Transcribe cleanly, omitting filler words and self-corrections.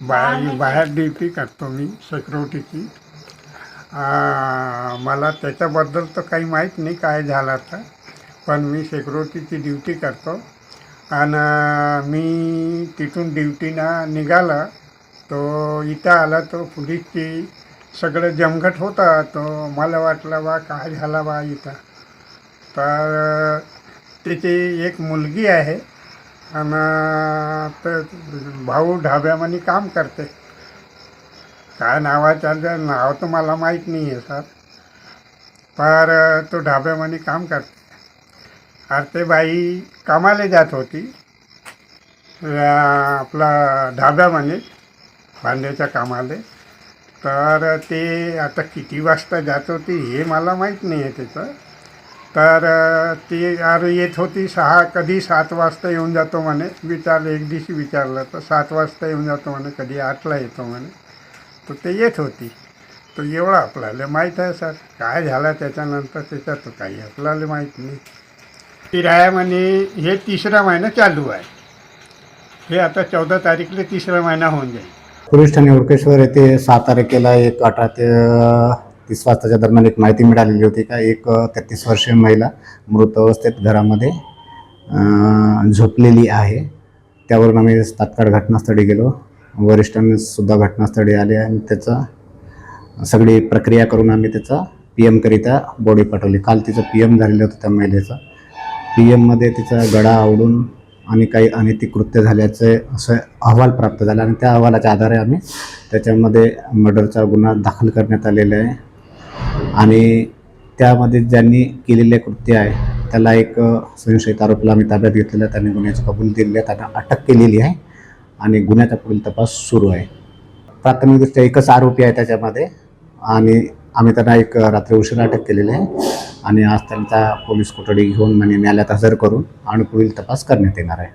बाहेर ड्युटी करतो मी सिक्युरिटीची. मला त्याच्याबद्दल तर काही माहीत नाही काय झालं तर, पण मी सिक्युरिटीची ड्युटी करतो. आणि मी तिथून ड्युटीनं निघाला तो इथं आला, तो पोलीसची सगळं जमघट होता. तो मला वाटलं बा काय झाला बा इथं. तर त्याची एक मुलगी आहे आणि तर भाऊ ढाब्यामध्ये काम करते. काय नावाचं नाव तर मला माहीत नाही आहे सर, पर तो ढाब्यामध्ये काम करते. अरे ते बाई कामाला जात होती आपला ढाब्यामध्ये भांड्याच्या कामाला. तर ते आता किती वाजता जात होती हे मला माहीत नाही आहे त्याचं. तर ती येत होती कधी 7 वाजता येऊन जातो म्हणे. एक दिवशी विचारलं तर 7 वाजता येऊन जातो म्हणे, कधी 8ला येतो म्हणे. तर ते येत होती. तर एवढं आपल्याला माहीत आहे सर. काय झालं त्याच्यानंतर त्याच्यात काही आपल्याला माहीत नाही. किराया म्हणे हे 3रा महिना चालू आहे. हे आता 14 तारीखला 3रा महिना होऊन जाईल. पोलीस ठाणे उरकेश्वर येथे 6 तारखेला एक 18 ते 30 वाजताच्या दरम्यान एक माहिती मिळालेली होती का एक 33 वर्षीय महिला मृत अवस्थेत घरामध्ये झोपलेली आहे. त्यावरून आम्ही तात्काळ घटनास्थळी गेलो. वरिष्ठांनी सुद्धा घटनास्थळी आले आणि त्याचा सगळी प्रक्रिया करून आम्ही त्याचा PM करिता बॉडी पाठवली. काल तिचं PM झालेलं होतं त्या महिलेचं. PM तिचा गळा आवडून आणि काही अनैतिक कृत्य झाल्याचे असं अहवाल प्राप्त झाला आणि त्या अहवालाच्या आधारे आम्ही त्याच्यामध्ये मर्डरचा गुन्हा दाखल करण्यात आलेला आहे. आणि त्यामध्ये ज्यांनी केलेले कृत्य आहे त्याला एक संशयित आरोपीला आम्ही ताब्यात घेतलेला आहे. त्यांनी गुन्ह्याची कबूल दिलेली आहे, त्यांना अटक केलेली आहे आणि गुन्ह्याचा पुढील तपास सुरू आहे. प्राथमिकदृष्ट्या एकच आरोपी आहे त्याच्यामध्ये आणि आम्ही त्यांना एक रात्री उशिरा अटक केलेली आहे आणि आज त्यांचा पोलीस कोठडी घेऊन न्यायालयात हजर करून आणि पुढील तपास करण्यात येणार आहे.